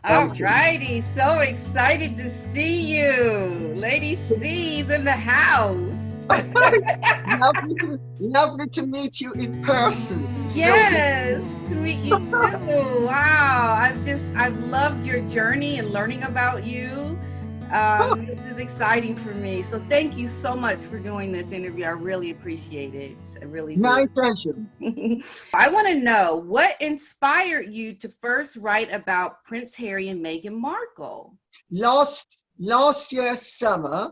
All righty, so excited to see you. Lady C's in the house. Lovely to meet you in person. Yes, to meet you too. Wow, I've loved your journey and learning about you. This is exciting for me. So thank you so much for doing this interview. I really appreciate it. I really do. My pleasure. I want to know what inspired you to first write about Prince Harry and Meghan Markle. Last year summer,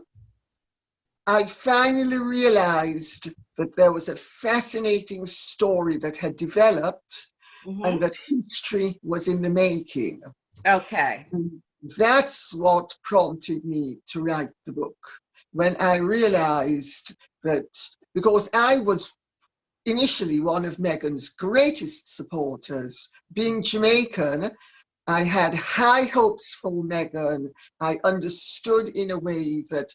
I finally realized that there was a fascinating story that had developed and that history was in the making. Okay. And that's what prompted me to write the book. When I realized that, because I was initially one of Meghan's greatest supporters, being Jamaican, I had high hopes for Meghan. I understood in a way that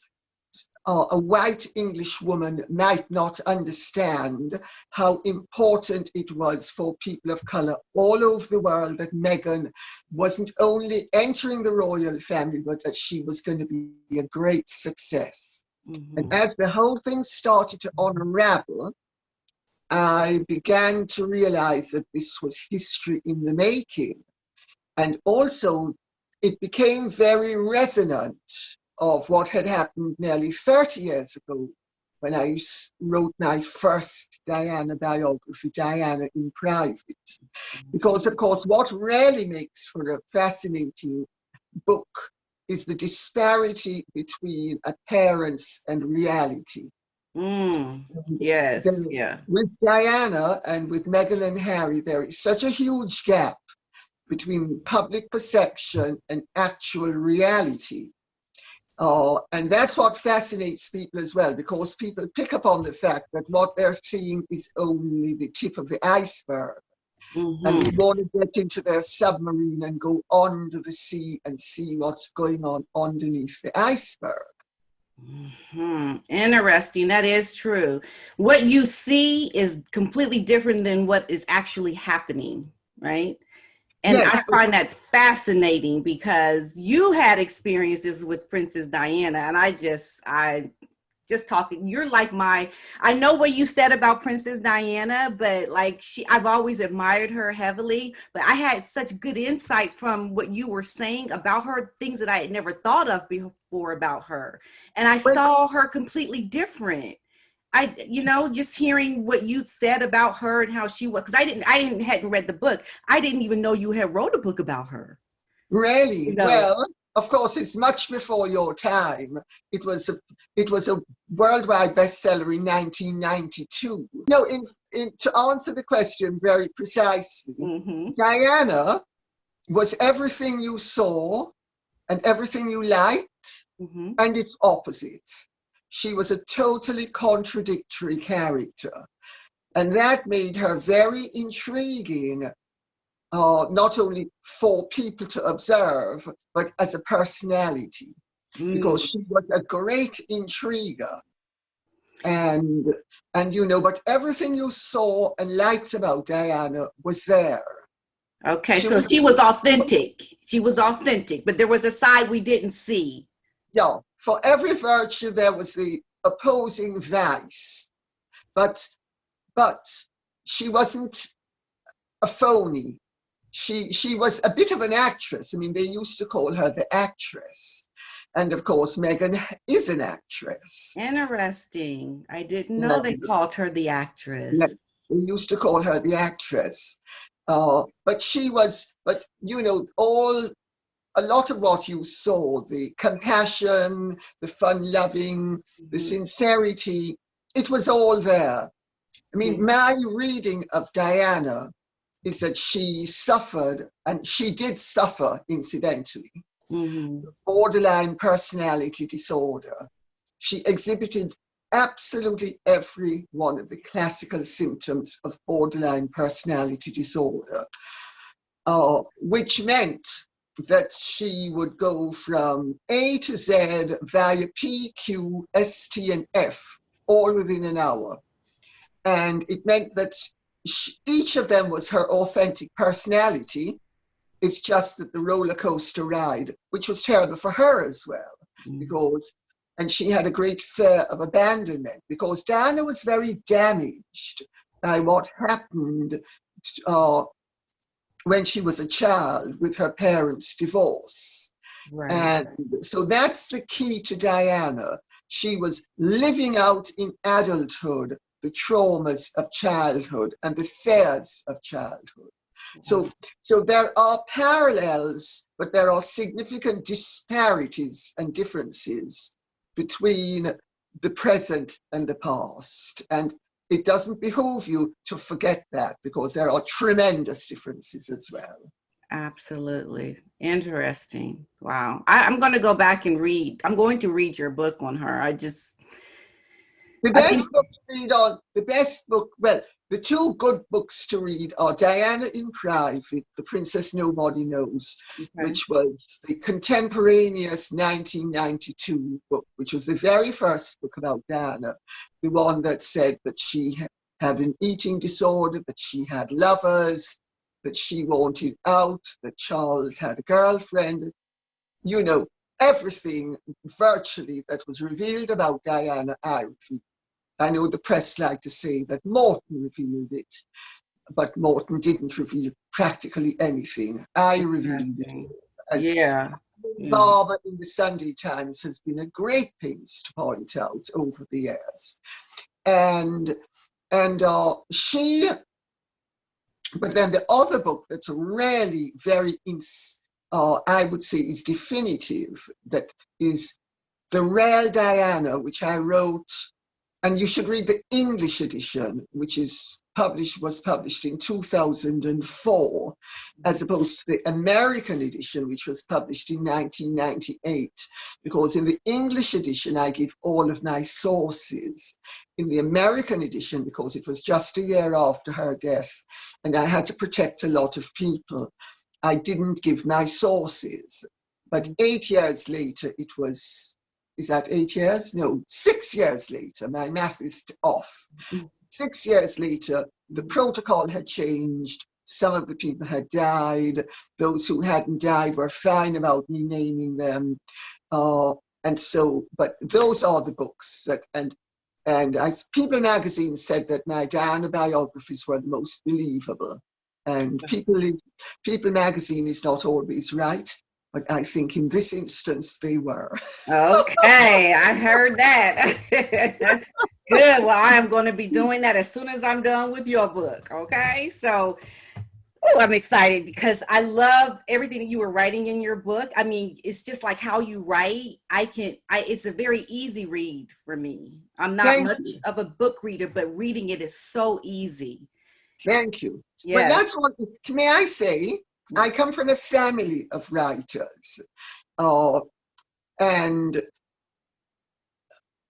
a white English woman might not understand how important it was for people of color all over the world that Meghan wasn't only entering the royal family, but that she was going to be a great success. And as the whole thing started to unravel, I began to realize that this was history in the making. And also, it became very resonant of what had happened nearly 30 years ago when I wrote my first Diana biography, Diana in Private. Because, of course, what really makes for a fascinating book is the disparity between appearance and reality. Yes, yeah. With Diana and with Meghan and Harry, there is such a huge gap between public perception and actual reality. And that's what fascinates people as well, because people pick up on the fact that what they're seeing is only the tip of the iceberg. And they want to get into their submarine and go under the sea and see what's going on underneath the iceberg. Interesting. That is true. What you see is completely different than what is actually happening, right? And Yes. I find that fascinating because you had experiences with Princess Diana, and I just talking, you're like I know what you said about Princess Diana, but like I've always admired her heavily, but I had such good insight from what you were saying about her, things that I had never thought of before about her. And I saw her completely different. Just hearing what you said about her and how she was, because hadn't read the book. I didn't even know you had wrote a book about her. Really? Well, of course, it's much before your time. It was a worldwide bestseller in 1992. No, to answer the question very precisely, Diana was everything you saw and everything you liked, and its opposite. She was a totally contradictory character. And that made her very intriguing, not only for people to observe, but as a personality, because she was a great intriguer. And but everything you saw and liked about Diana was there. Okay, she was authentic. She was authentic, but there was a side we didn't see. Yeah, for every virtue there was the opposing vice, but she wasn't a phony. She was a bit of an actress. I mean, they used to call her the actress, and of course, Meghan is an actress. Interesting. I didn't know they called her the actress. Yeah, they used to call her the actress, but she was. But a lot of what you saw, the compassion, the fun-loving, the sincerity, it was all there. I mean, my reading of Diana is that she suffered, and she did suffer, incidentally, borderline personality disorder. She exhibited absolutely every one of the classical symptoms of borderline personality disorder, which meant that she would go from A to Z via P, Q, S, T, and F, all within an hour. And it meant that each of them was her authentic personality, It's just that the roller coaster ride, which was terrible for her as well, because, and she had a great fear of abandonment, because Diana was very damaged by what happened when she was a child with her parents' divorce. Right. And so that's the key to Diana. She was living out in adulthood the traumas of childhood and the fears of childhood. So there are parallels, but there are significant disparities and differences between the present and the past. And it doesn't behoove you to forget that, because there are tremendous differences as well. Absolutely. Interesting. Wow. I'm going to go back and read. I'm going to read your book on her. The best book, well, the two good books to read are Diana in Private, The Princess Nobody Knows, which was the contemporaneous 1992 book, which was the very first book about Diana, the one that said that she had an eating disorder, that she had lovers, that she wanted out, that Charles had a girlfriend, you know, everything virtually that was revealed about Diana, I revealed. I know the press like to say that Morton revealed it, but Morton didn't reveal practically anything. I revealed it. Yeah. Barbara in the Sunday Times has been a great pains to point out over the years. And she, but then the other book that's really very, I would say is definitive, that is The Real Diana, which I wrote. And you should read the English edition, which was published in 2004, as opposed to the American edition, which was published in 1998. Because in the English edition, I give all of my sources. In the American edition, because it was just a year after her death, and I had to protect a lot of people, I didn't give my sources. But 8 years later, it was... Is that 8 years? No, 6 years later. My math is off. 6 years later, the protocol had changed. Some of the people had died. Those who hadn't died were fine about me naming them. And so, but those are the books that, and as People magazine said that my Diana biographies were the most believable. And People magazine is not always right. But I think in this instance, they were. Okay, I heard that. Good. Well, I am going to be doing that as soon as I'm done with your book. Okay. So I'm excited because I love everything that you were writing in your book. I mean, it's just like how you write. It's a very easy read for me. I'm not much of a book reader, but reading it is so easy. Thank you. Yeah. Well, that's what, may I say, I come from a family of writers, and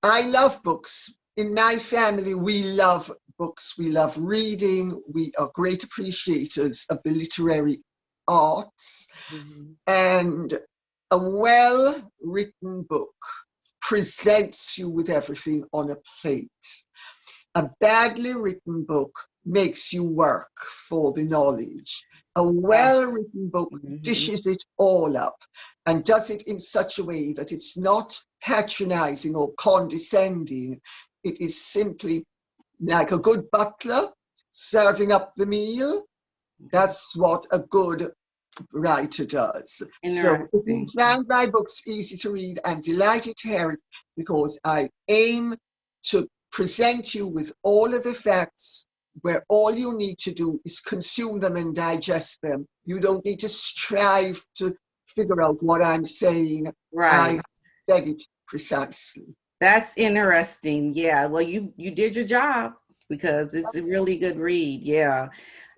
I love books. In my family, we love books. We love reading. We are great appreciators of the literary arts. And a well-written book presents you with everything on a plate. A badly written book makes you work for the knowledge. A well-written book dishes it all up and does it in such a way that it's not patronizing or condescending. It is simply like a good butler serving up the meal. That's what a good writer does. So if you find my books easy to read, I'm delighted to hear it, because I aim to present you with all of the facts, where all you need to do is consume them and digest them. You don't need to strive to figure out what I'm saying. Right. I said it precisely. That's interesting. Yeah. Well, you did your job, because it's a really good read. Yeah.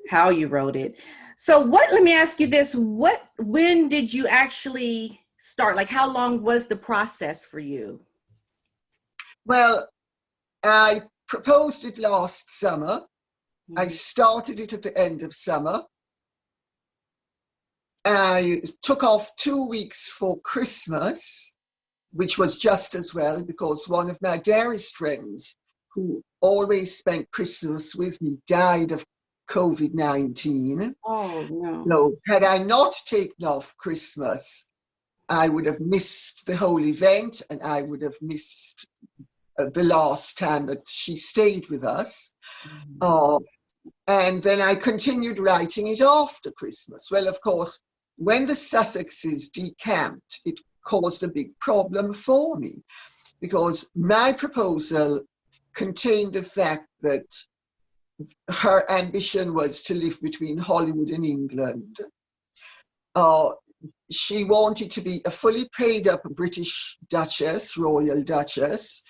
How you wrote it. So let me ask you this. When did you actually start? Like, how long was the process for you? Well, I proposed it last summer. I started it at the end of summer. I took off 2 weeks for Christmas, which was just as well, because one of my dearest friends, who always spent Christmas with me, died of COVID-19. Oh no. So had I not taken off Christmas, I would have missed the whole event, and I would have missed the last time that she stayed with us. And then I continued writing it after Christmas. Well, of course, when the Sussexes decamped, it caused a big problem for me, because my proposal contained the fact that her ambition was to live between Hollywood and England. She wanted to be a fully paid up British Duchess, Royal Duchess,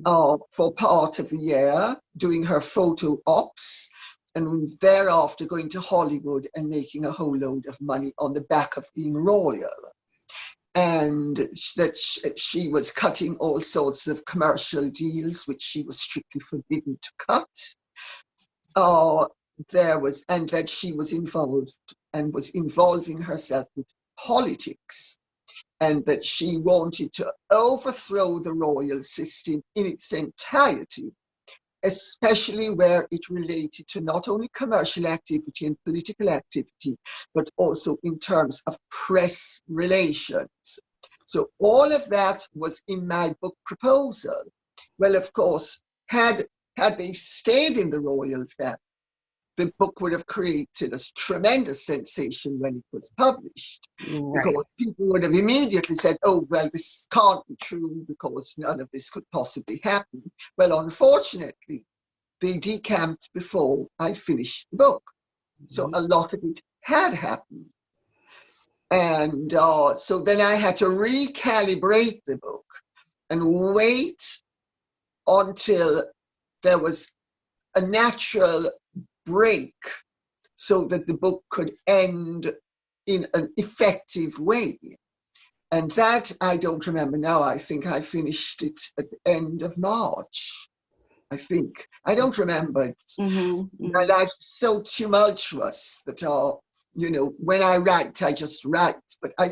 for part of the year, doing her photo ops, and thereafter going to Hollywood and making a whole load of money on the back of being royal. And that she was cutting all sorts of commercial deals, which she was strictly forbidden to cut. And that she was involved and was involving herself with politics, and that she wanted to overthrow the royal system in its entirety, especially where it related to not only commercial activity and political activity, but also in terms of press relations. So all of that was in my book proposal. Well, of course, had they stayed in the royal family, the book would have created a tremendous sensation when it was published. Right. Because people would have immediately said, oh, well, this can't be true because none of this could possibly happen. Well, unfortunately, they decamped before I finished the book. So a lot of it had happened. And so then I had to recalibrate the book and wait until there was a natural break so that the book could end in an effective way. And that I don't remember now. I think I finished it at the end of March. I think. I don't remember it. My life's so tumultuous that, when I write, I just write. But I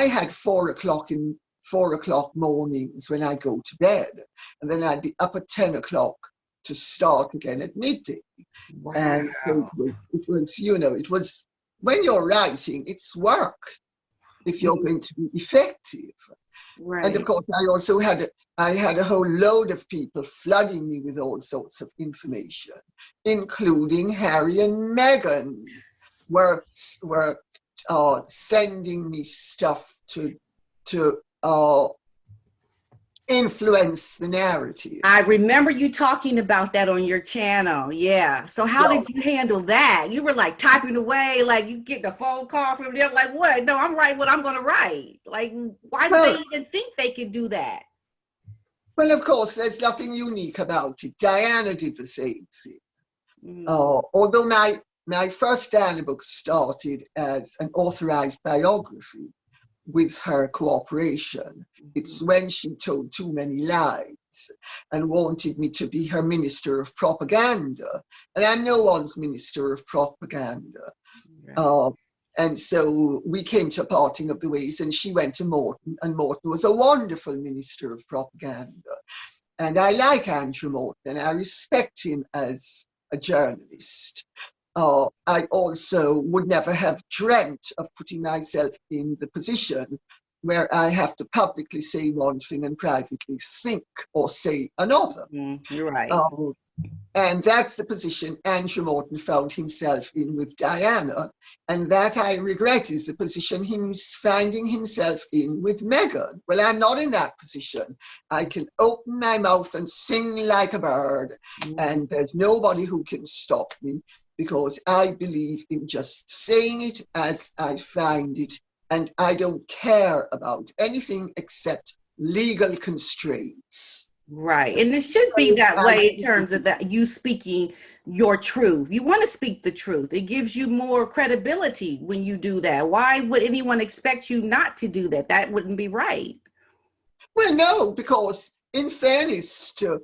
had 4 o'clock mornings when I go to bed. And then I'd be up at 10 o'clock to start again at midday. Wow. And so it was, when you're writing, it's work if you're going to be effective. Right. And of course, I had a whole load of people flooding me with all sorts of information, including Harry and Meghan were sending me stuff to influence the narrative. I remember you talking about that on your channel. Yeah. So how did you handle that? You were like typing away, like you get a phone call from them, like, what? No, I'm writing what I'm going to write. Like, why do they even think they could do that? Well, of course, there's nothing unique about it. Diana did the same thing. Although my first Diana book started as an authorized biography, with her cooperation. It's when she told too many lies and wanted me to be her minister of propaganda. And I'm no one's minister of propaganda. Right. And so we came to a parting of the ways, and she went to Morton, and Morton was a wonderful minister of propaganda. And I like Andrew Morton, and I respect him as a journalist. I also would never have dreamt of putting myself in the position where I have to publicly say one thing and privately think or say another. You're right. And that's the position Andrew Morton found himself in with Diana. And that I regret is the position he's finding himself in with Meghan. Well, I'm not in that position. I can open my mouth and sing like a bird, and there's nobody who can stop me, because I believe in just saying it as I find it, and I don't care about anything except legal constraints. Right. And it should be that way in terms of that you speaking your truth. You want to speak the truth. It gives you more credibility when you do that. Why would anyone expect you not to do that? That wouldn't be right. Well, no, because in fairness to,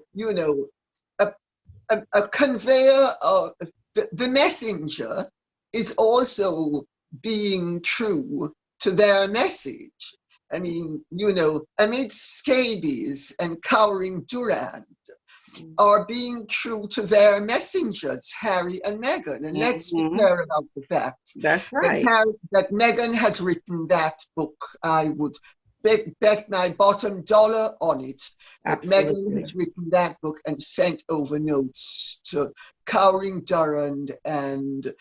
a conveyor of the messenger is also being true to their message. I mean, amid scabies and cowering Durand, are being true to their messengers, Harry and Meghan. And let's be clear about the fact That's right. that Meghan has written that book. I would bet my bottom dollar on it that Meghan has written that book and sent over notes to Cowring Durand and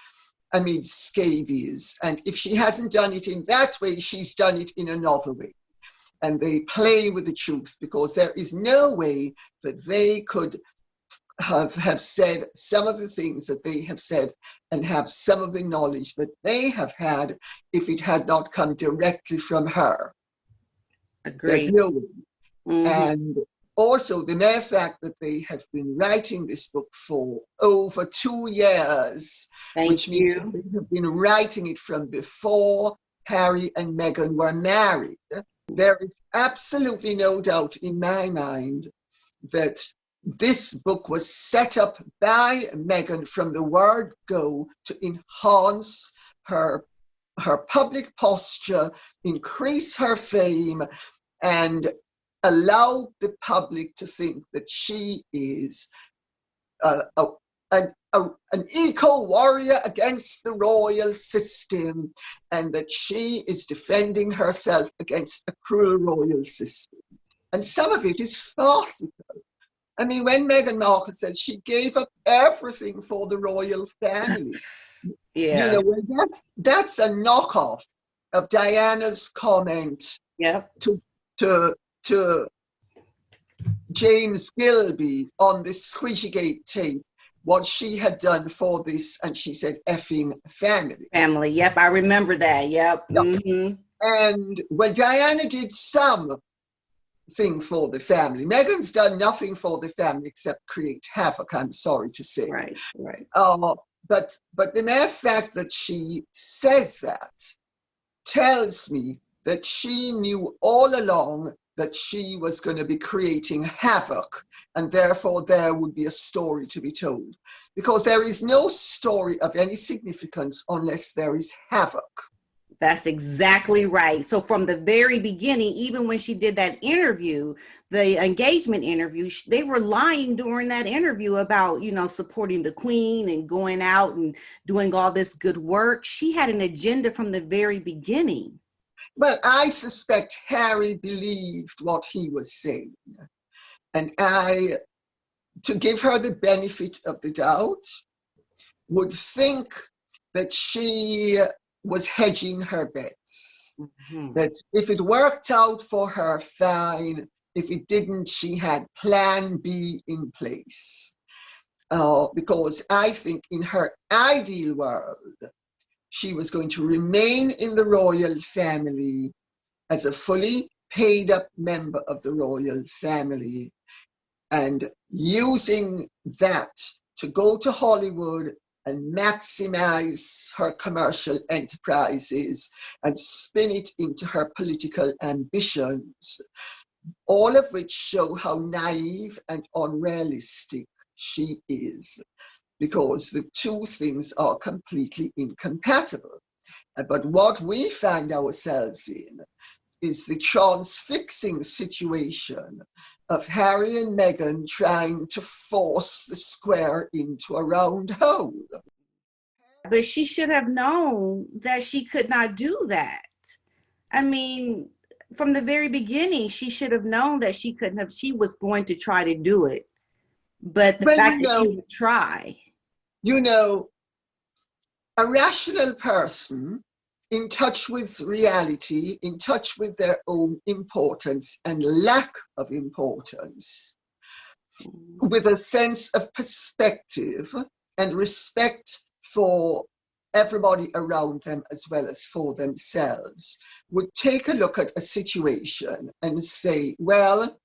Amid Scabies. And if she hasn't done it in that way, she's done it in another way. And they play with the truth, because there is no way that they could have said some of the things that they have said and have some of the knowledge that they have had if it had not come directly from her. Agreed. There's no way. And also the mere fact that they have been writing this book for over 2 years, which means they have been writing it from before Harry and Meghan were married. There is absolutely no doubt in my mind that this book was set up by Meghan from the word go to enhance her public posture, increase her fame, and allow the public to think that she is an eco-warrior against the royal system, and that she is defending herself against a cruel royal system. And some of it is farcical. I mean, when Meghan Markle said she gave up everything for the royal family, you know, well, that's a knockoff of Diana's comment to James Gilby on the Squidgygate tape, what she had done for this, and she said, effing family. Family, yep, I remember that, yep. And well, Diana did something for the family. Meghan's done nothing for the family except create havoc, I'm sorry to say. Right. But the mere fact that she says that tells me that she knew all along that she was going to be creating havoc, and therefore there would be a story to be told. Because there is no story of any significance unless there is havoc. That's exactly right. So from the very beginning, even when she did that interview, the engagement interview, they were lying during that interview about, you know, supporting the Queen and going out and doing all this good work. She had an agenda from the very beginning. Well, I suspect Harry believed what he was saying. And to give her the benefit of the doubt, would think that she was hedging her bets. That if it worked out for her, fine. If it didn't, she had plan B in place. Because I think in her ideal world, she was going to remain in the royal family as a fully paid up member of the royal family, and using that to go to Hollywood and maximize her commercial enterprises and spin it into her political ambitions, all of which show how naive and unrealistic she is, because the two things are completely incompatible. But what we find ourselves in is the transfixing situation of Harry and Meghan trying to force the square into a round hole. But she should have known that she could not do that. I mean, from the very beginning, she should have known that she couldn't have, she was going to try to do it. But the fact that she would try. You know, a rational person in touch with reality, in touch with their own importance and lack of importance, with a sense of perspective and respect for everybody around them as well as for themselves, would take a look at a situation and say, well,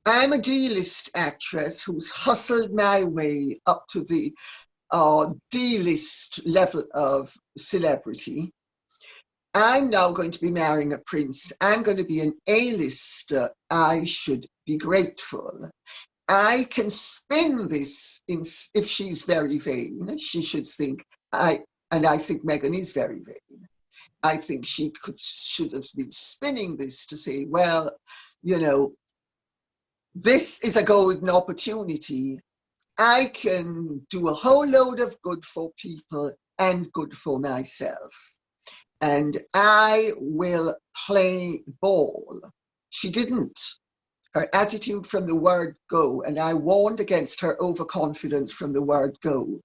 I'm a D-list actress who's hustled my way up to the D-list level of celebrity. I'm now going to be marrying a prince. I'm going to be an A-lister. I should be grateful. I can spin this if she's very vain. She should think, I think Meghan is very vain. I think she should have been spinning this to say, well, you know, this is a golden opportunity. I can do a whole load of good for people and good for myself. And I will play ball. She didn't. Her attitude from the word go, and I warned against her overconfidence from the word go.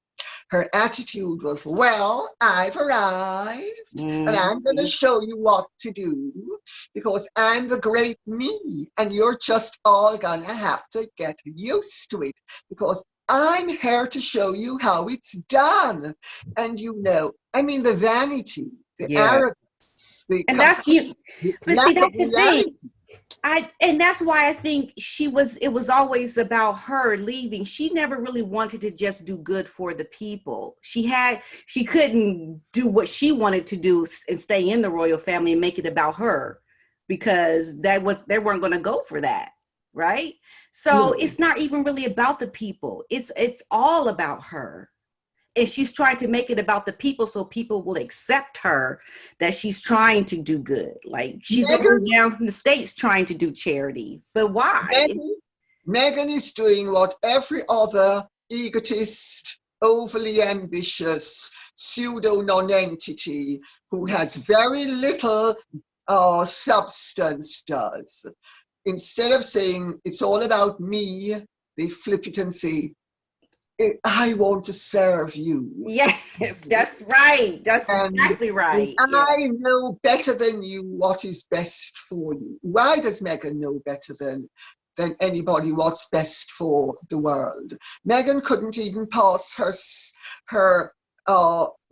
Her attitude was, well, I've arrived and I'm going to show you what to do because I'm the great me and you're just all going to have to get used to it because I'm here to show you how it's done. And you know, I mean, the vanity, the arrogance, the and that's you. But see, that's the reality. thing. And that's why I think it was always about her leaving. She never really wanted to just do good for the people. She couldn't do what she wanted to do and stay in the royal family and make it about her because they weren't going to go for that. Right. So it's not even really about the people. It's all about her. And she's trying to make it about the people so people will accept her that she's trying to do good. Like she's over down in the States trying to do charity. But why? Meghan is doing what every other egotist, overly ambitious, pseudo non-entity who has very little substance does. Instead of saying it's all about me, they flip it and say, I want to serve you. Yes, that's right. That's exactly right. I know better than you what is best for you. Why does Meghan know better than anybody what's best for the world? Meghan couldn't even pass her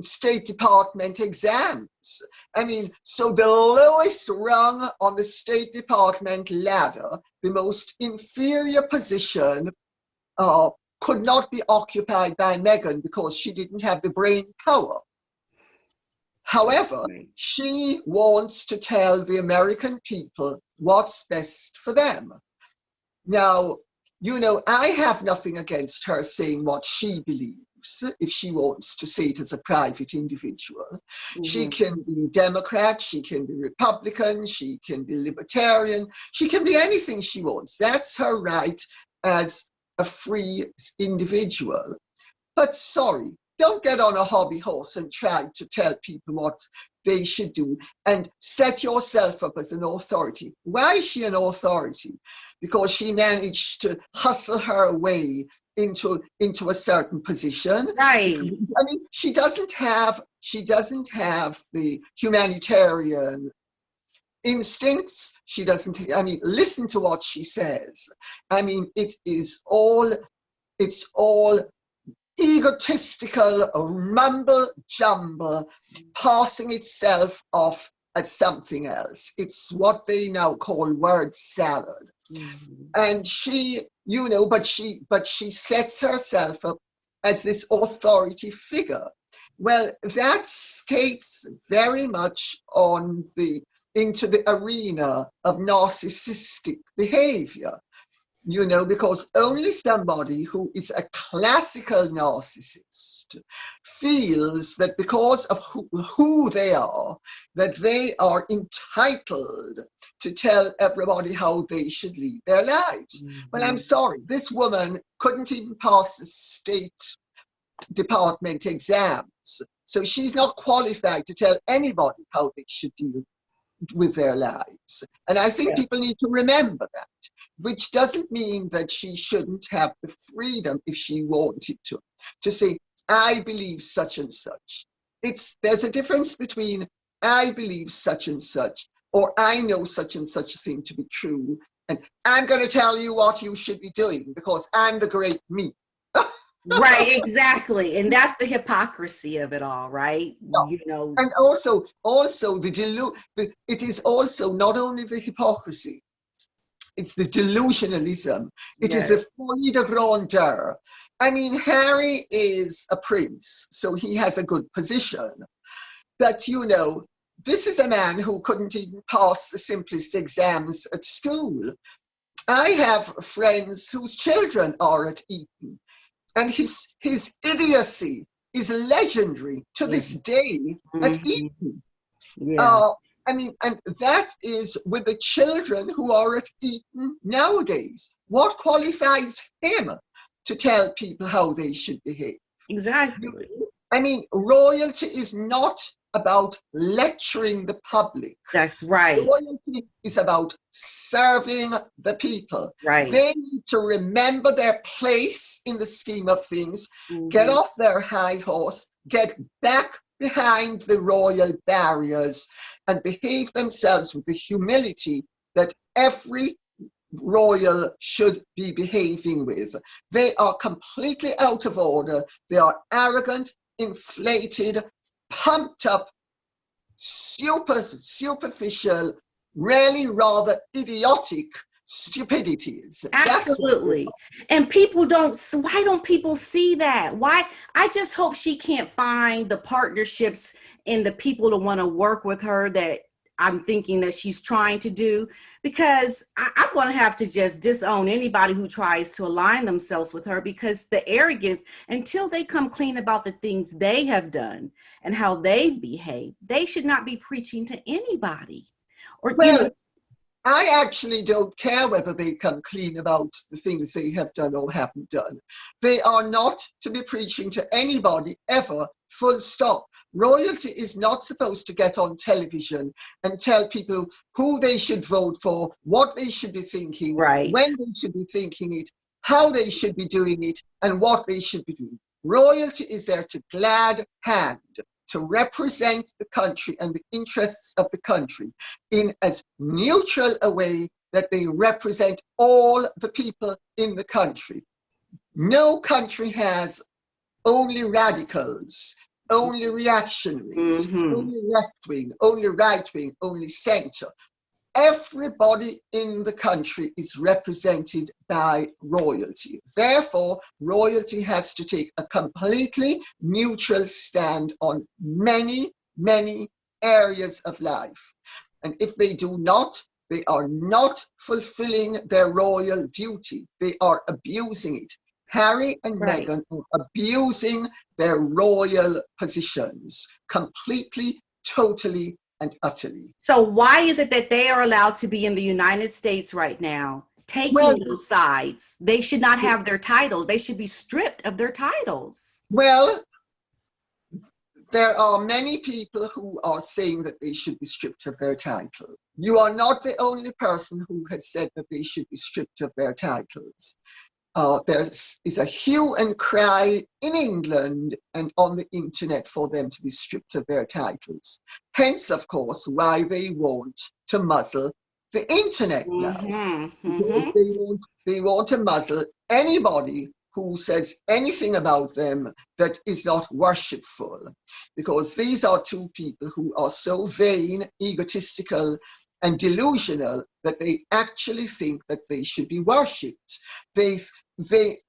State Department exams. I mean, so the lowest rung on the State Department ladder, the most inferior position, could not be occupied by Meghan because she didn't have the brain power. However, she wants to tell the American people what's best for them. Now, you know, I have nothing against her saying what she believes if she wants to say it as a private individual. She can be Democrat, she can be Republican, she can be Libertarian, she can be anything she wants. That's her right as a free individual. But sorry, don't get on a hobby horse and try to tell people what they should do and set yourself up as an authority. Why is she an authority? Because she managed to hustle her way into a certain position. Right. I mean, she doesn't have the humanitarian instincts. She doesn't, I mean, listen to what she says. I mean, it's all egotistical mumble jumble, passing itself off as something else. It's what they now call word salad. And she, you know, but she sets herself up as this authority figure. Well, that skates very much into the arena of narcissistic behavior, you know, because only somebody who is a classical narcissist feels that because of who they are, that they are entitled to tell everybody how they should lead their lives. But I'm sorry, this woman couldn't even pass the State Department exams. So she's not qualified to tell anybody how they should deal with their lives. And I think people need to remember that, which doesn't mean that she shouldn't have the freedom, if she wanted to say, I believe such and such. There's a difference between I believe such and such, or I know such and such a thing to be true, and I'm going to tell you what you should be doing because I'm the great me. Right, exactly. And that's the hypocrisy of it all, right? No. You know. And also it is also not only the hypocrisy, it's the delusionalism. It is the folie de grandeur. I mean, Harry is a prince, so he has a good position. But, you know, this is a man who couldn't even pass the simplest exams at school. I have friends whose children are at Eton. And his idiocy is legendary to this day at Eton. I mean, and that is with the children who are at Eton nowadays. What qualifies him to tell people how they should behave? Exactly. I mean, royalty is not about lecturing the public. That's right. Royalty is about serving the people. Right. They need to remember their place in the scheme of things, get Mm-hmm. off their high horse, get back behind the royal barriers, and behave themselves with the humility that every royal should be behaving with. They are completely out of order. They are arrogant, inflated, pumped up, superficial, really rather idiotic stupidities. Absolutely. And people don't, why don't people see that? Why? I just hope she can't find the partnerships and the people to want to work with her that I'm thinking that she's trying to do, because I'm going to have to just disown anybody who tries to align themselves with her, because the arrogance, until they come clean about the things they have done and how they've behaved, they should not be preaching to anybody. Or, Well, I actually don't care whether they come clean about the things they have done or haven't done. They are not to be preaching to anybody ever, full stop. Royalty is not supposed to get on television and tell people who they should vote for, what they should be thinking, right. when they should be thinking it, how they should be doing it, and what they should be doing. Royalty is there to glad hand, to represent the country and the interests of the country in as neutral a way that they represent all the people in the country. No country has only radicals, only reactionaries, only left-wing, only right-wing, only centre. Everybody in the country is represented by royalty. Therefore, royalty has to take a completely neutral stand on many, many areas of life. And if they do not, they are not fulfilling their royal duty. They are abusing it. Harry and Meghan are abusing their royal positions completely, totally, and utterly. So why is it that they are allowed to be in the United States right now, taking those sides? They should not have their titles. They should be stripped of their titles. Well, there are many people who are saying that they should be stripped of their title. You are not the only person who has said that they should be stripped of their titles. There is a hue and cry in England and on the internet for them to be stripped of their titles. Hence, of course, why they want to muzzle the internet now. They want to muzzle anybody who says anything about them that is not worshipful, because these are two people who are so vain, egotistical, and delusional that they actually think that they should be worshipped. They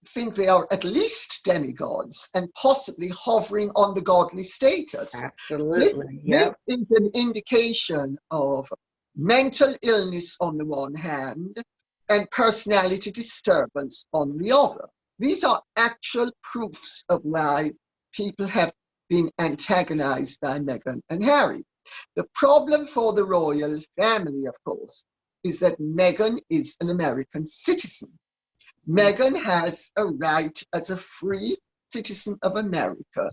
think they are at least demigods and possibly hovering on the godly status. Absolutely. This is an indication of mental illness on the one hand and personality disturbance on the other. These are actual proofs of why people have been antagonized by Meghan and Harry. The problem for the royal family, of course, is that Meghan is an American citizen. Meghan has a right as a free citizen of America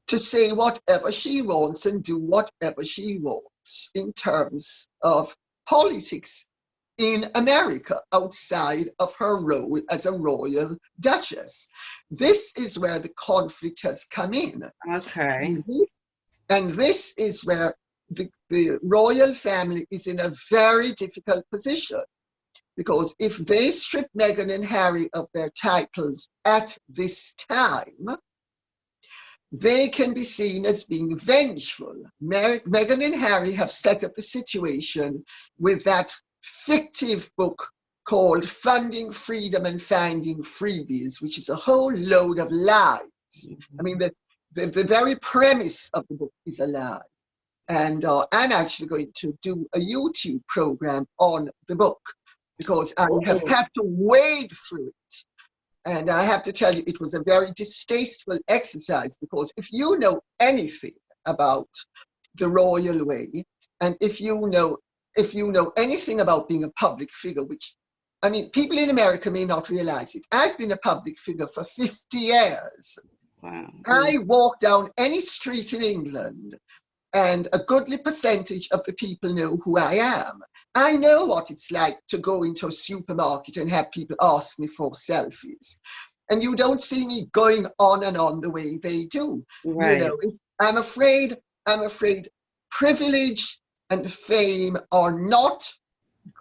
to say whatever she wants and do whatever she wants in terms of politics in America outside of her role as a royal duchess. This is where the conflict has come in. Okay. And this is where the royal family is in a very difficult position, because if they strip Meghan and Harry of their titles at this time, they can be seen as being vengeful. Meghan and Harry have set up the situation with that fictive book called Funding Freedom and Finding Freebies, which is a whole load of lies. I mean, the very premise of the book is a lie. And I'm actually going to do a YouTube program on the book, because I have had to wade through it. And I have to tell you, it was a very distasteful exercise, because if you know anything about the royal way, and if you know anything about being a public figure, which I mean, people in America may not realize it. I've been a public figure for 50 years. Wow. I walk down any street in England, and a goodly percentage of the people know who I am. I know what it's like to go into a supermarket and have people ask me for selfies. And you don't see me going on and on the way they do. Right. You know, I'm afraid privilege and fame are not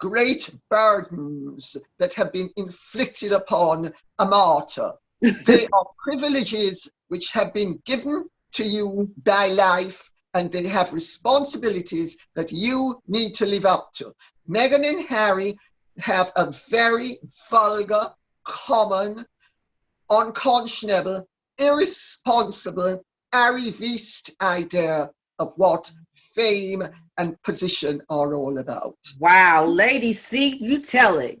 great burdens that have been inflicted upon a martyr. They are privileges which have been given to you by life, and they have responsibilities that you need to live up to. Meghan and Harry have a very vulgar, common, unconscionable, irresponsible, arriviste idea of what fame and position are all about. Wow, Lady C, you tell it.